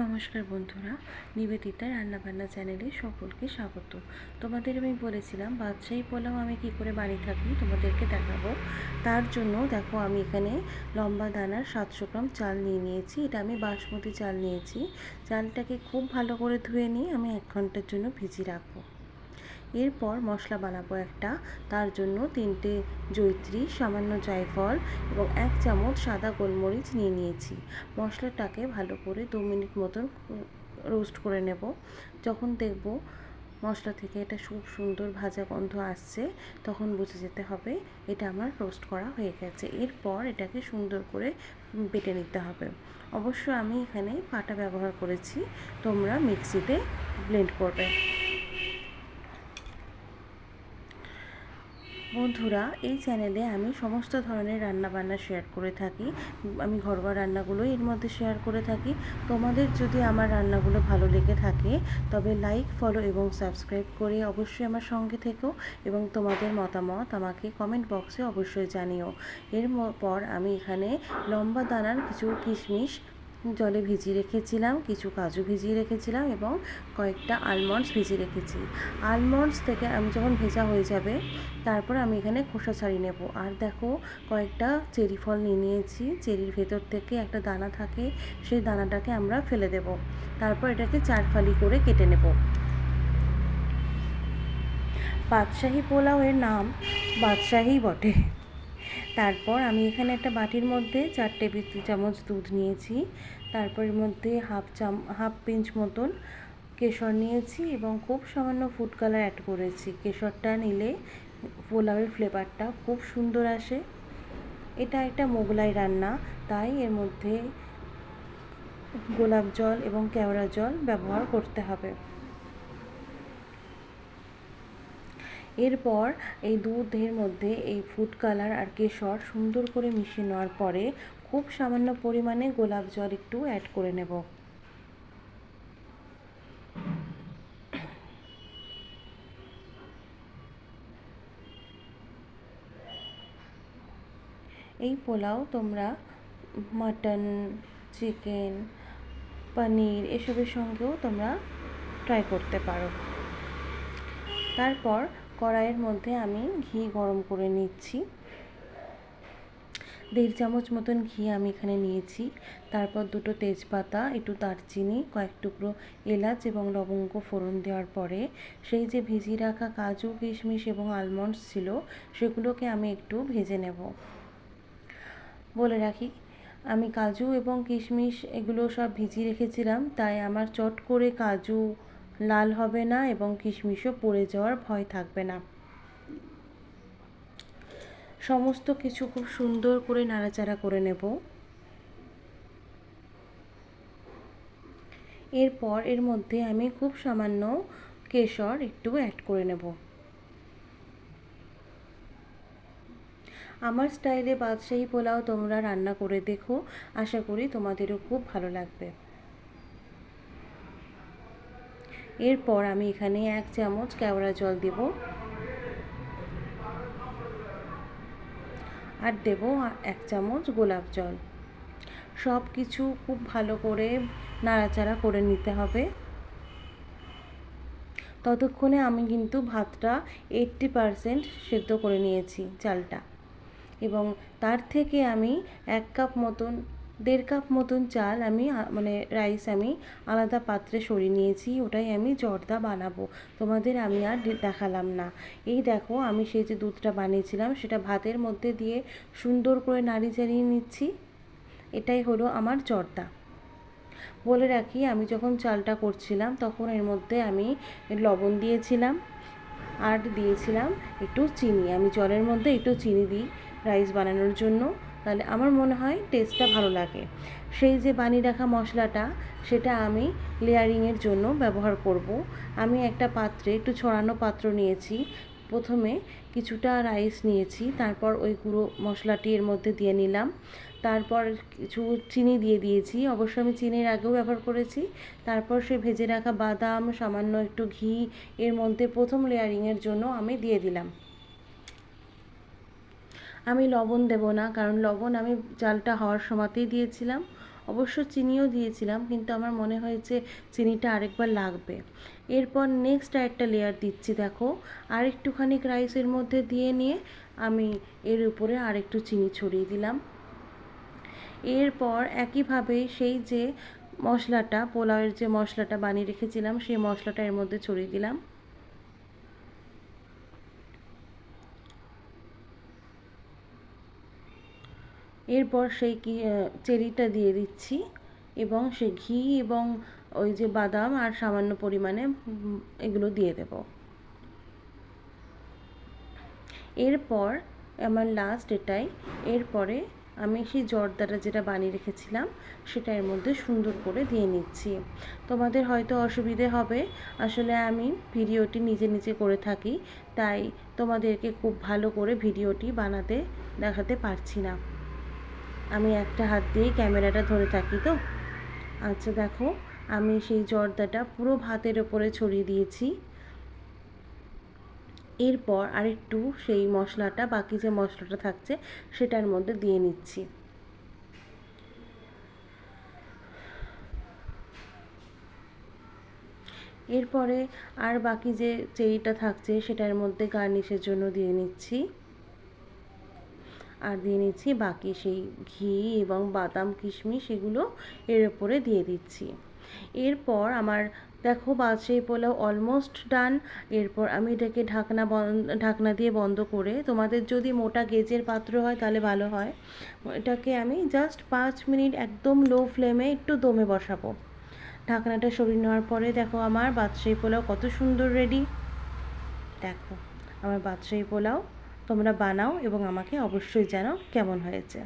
নমস্কার বন্ধুরা, নিবেদিতা রান্নাবান্না চ্যানেলে সকলকে স্বাগত। তোমাদের আমি বলেছিলাম বাদশাহী পোলাও আমি কি করে বানিয়ে থাকি তোমাদেরকে দেখাবো। তার জন্য দেখো আমি এখানে লম্বা দানার 700 গ্রাম চাল নিয়েছি। এটা আমি বাসমতি চাল নিয়েছি। চালটাকে খুব ভালো করে ধুয়ে নিয়ে আমি 1 ঘন্টার জন্য ভিজিয়ে রাখবো। এরপর মশলা বানাবো একটা। তার জন্য 3টে জয়িত্রী, সামান্য জায়ফল এবং 1 চামচ সাদা গোলমরিচ নিয়েছি। মশলাটাকে ভালো করে 2 মিনিট মতন রোস্ট করে নেব। যখন দেখব মশলা থেকে এটা খুব সুন্দর ভাজা গন্ধ আসছে, তখন বুঝে যেতে হবে এটা আমার রোস্ট করা হয়ে গেছে। এরপর এটাকে সুন্দর করে বেটে নিতে হবে। অবশ্য আমি এখানে পাটা ব্যবহার করেছি, তোমরা মিক্সিতে ব্লেন্ড করবে। বন্ধুরা, এই চ্যানেলে আমি সমস্ত ধরনের রান্নাবান্না শেয়ার করে থাকি। আমি ঘরোয়া রান্নাগুলোই এর মধ্যে শেয়ার করে থাকি। তোমাদের যদি আমার রান্নাগুলো ভালো লেগে থাকে তবে লাইক, ফলো এবং সাবস্ক্রাইব করে অবশ্যই আমার সঙ্গে থেকো এবং তোমাদের মতামত আমাকে কমেন্ট বক্সে অবশ্যই জানিও। পর আমি এখানে লম্বা দানার কিছু কিশমিশ জলে ভিজিয়ে রেখেছিলাম, কিছু কাজু ভিজিয়ে রেখেছিলাম এবং কয়েকটা আলমন্ডস ভিজিয়ে রেখেছি। আলমন্ডস থেকে আমি যখন ভেজা হয়ে যাবে তারপর আমি এখানে খোসা ছাড়িয়ে নেব। আর দেখো কয়েকটা চেরি ফল নিয়েছি। চেরির ভেতর থেকে একটা দানা থাকে, সেই দানাটাকে আমরা ফেলে দেব। তারপর এটাকে 4 ফালি করে কেটে নেব। বাদশাহী পোলাওয়ের নাম বাদশাহী বটে। তারপর আমি এখানে একটা বাটির মধ্যে 4 টেবিল চামচ দুধ নিয়েছি। তারপর এর মধ্যে হাফ পিঞ্চ মতন কেশর নিয়েছি এবং খুব সামান্য ফুড কালার অ্যাড করেছি। কেশরটা নিলে পোলাওয়ের ফ্লেভারটা খুব সুন্দর আসে। এটা একটা মোগলাই রান্না, তাই এর মধ্যে গোলাপ জল এবং কেওড়া জল ব্যবহার করতে হবে। এরপর এই দুধের মধ্যে এই ফুড কালার আর কেশর সুন্দর করে মিশিয়ে নেওয়ার পরে খুব সামান্য পরিমাণে গোলাপ জল একটু অ্যাড করে নেব। এই পোলাও তোমরা মাটন, চিকেন, পনির এসবের সঙ্গেও তোমরা ট্রাই করতে পারো। তারপর কড়াইয়ের মধ্যে আমি ঘি গরম করে নিচ্ছি। 1.5 চামচ মতন ঘি আমি এখানে নিয়েছি। তারপর 2টো তেজপাতা, একটু দারচিনি, কয়েক টুকরো এলাচ এবং লবঙ্গ ফোড়ন দেওয়ার পরে সেই যে ভিজিয়ে রাখা কাজু, কিশমিশ এবং আলমন্ডস ছিল সেগুলোকে আমি একটু ভেজে নেব। বলে রাখি, আমি কাজু এবং কিশমিশ এগুলো সব ভিজিয়ে রেখেছিলাম, তাই আমার চট করে কাজু লাল হবে না এবং কিশমিশও পড়ে যাওয়ার ভয় থাকবে না। সমস্ত কিছু খুব সুন্দর করে নাড়াচাড়া করে নেব। এরপর এর মধ্যে আমি খুব সামান্য কেশর একটু অ্যাড করে নেব। আমার স্টাইলে বাদশাহী পোলাও তোমরা রান্না করে দেখো, আশা করি তোমাদেরও খুব ভালো লাগবে। এরপর আমি এখানে 1 চামচ কেওড়া জল দেব আর দেব 1 চামচ গোলাপ জল। সব কিছু খুব ভালো করে নাড়াচাড়া করে নিতে হবে। ততক্ষণে আমি কিন্তু ভাতটা 80% সেদ্ধ করে নিয়েছি চালটা, এবং তার থেকে আমি 1 কাপ মতন 1.5 কাপ মতন চাল আমি রাইস আমি আলাদা পাত্রে সরিয়ে নিয়েছি। ওটাই আমি জর্দা বানাবো, তোমাদের আমি আর দেখালাম না। এই দেখো আমি সেই যে দুধটা বানিয়েছিলাম সেটা ভাতের মধ্যে দিয়ে সুন্দর করে নাড়ি চাড়িয়ে নিচ্ছি। এটাই হলো আমার জর্দা। বলে রাখি, আমি যখন চালটা করছিলাম তখন এর মধ্যে আমি লবণ দিয়েছিলাম আর দিয়েছিলাম একটু চিনি। আমি জলের মধ্যে একটু চিনি দিই রাইস বানানোর জন্য, তাহলে আমার মনে হয় টেস্টটা ভালো লাগে। সেই যে বানিয়ে রাখা মশলাটা সেটা আমি লেয়ারিংয়ের জন্য ব্যবহার করব। আমি একটা পাত্রে একটু ছড়ানো পাত্র নিয়েছি। প্রথমে কিছুটা রাইস নিয়েছি, তারপর ওই গুঁড়ো মশলাটি এর মধ্যে দিয়ে নিলাম। তারপর কিছু চিনি দিয়ে দিয়েছি, অবশ্য আমি চিনির আগেও ব্যবহার করেছি। তারপর সে ভেজে রাখা বাদাম, সামান্য একটু ঘি এর মধ্যে প্রথম লেয়ারিংয়ের জন্য আমি দিয়ে দিলাম। আমি লবণ দেব না, কারণ লবণ আমি চালটা হওয়ার সময়তেই দিয়েছিলাম। অবশ্য চিনিও দিয়েছিলাম, কিন্তু আমার মনে হয়েছে চিনিটা আরেকবার লাগবে। এরপর নেক্সট আরেকটা লেয়ার দিচ্ছি, দেখো আরেকটুখানি রাইসের মধ্যে দিয়ে নিয়ে আমি এর উপরে আরেকটু চিনি ছড়িয়ে দিলাম। এরপর একইভাবে সেই যে মশলাটা, পোলাওয়ের যে মশলাটা বানিয়ে রেখেছিলাম সেই মশলাটা এর মধ্যে ছড়িয়ে দিলাম। এরপর সেই চেরিটা দিয়ে দিচ্ছি এবং সেই ঘি এবং ওই যে বাদাম আর সামান্য পরিমাণে এগুলো দিয়ে দেব। এরপর আমার লাস্ট এটাই। এরপরে আমি সেই জর্দাটা যেটা বানিয়ে রেখেছিলাম সেটা এর মধ্যে সুন্দর করে দিয়ে নিচ্ছি। তোমাদের হয়তো অসুবিধে হবে, আসলে আমি ভিডিওটি নিজে নিজে করে থাকি, তাই তোমাদেরকে খুব ভালো করে ভিডিওটি বানাতে দেখাতে পারছি না। আমি একটা হাত দিয়েই ক্যামেরাটা ধরে থাকি তো। আচ্ছা দেখো, আমি সেই জর্দাটা পুরো ভাতের ওপরে ছড়িয়ে দিয়েছি। এরপর আরেকটু সেই মশলাটা, বাকি যে মশলাটা থাকছে সেটার মধ্যে দিয়ে নিচ্ছি। এরপরে আর বাকি যে চেরিটা থাকছে সেটার মধ্যে গার্নিশের জন্য দিয়ে নিচ্ছি, আর দিয়ে নিচ্ছি বাকি সেই ঘি এবং বাদাম কিশমিশ, এগুলো এর উপরে দিয়ে দিচ্ছি। এরপর আমার দেখো বাদশাহী পোলাও অলমোস্ট ডান। এরপর আমি এটাকে ঢাকনা দিয়ে বন্ধ করে, তোমাদের যদি মোটা গেজের পাত্র হয় তাহলে ভালো হয়, এটাকে আমি জাস্ট 5 মিনিট একদম লো ফ্লেমে একটু দমে বসাবো। ঢাকনাটা সরিয়ে নেওয়ার পরে দেখো আমার বাদশাহী পোলাও কত সুন্দর রেডি। দেখো আমার বাদশাহী পোলাও, তোমরা বানাও এবং আমাকে অবশ্যই জানাও কেমন হয়েছে।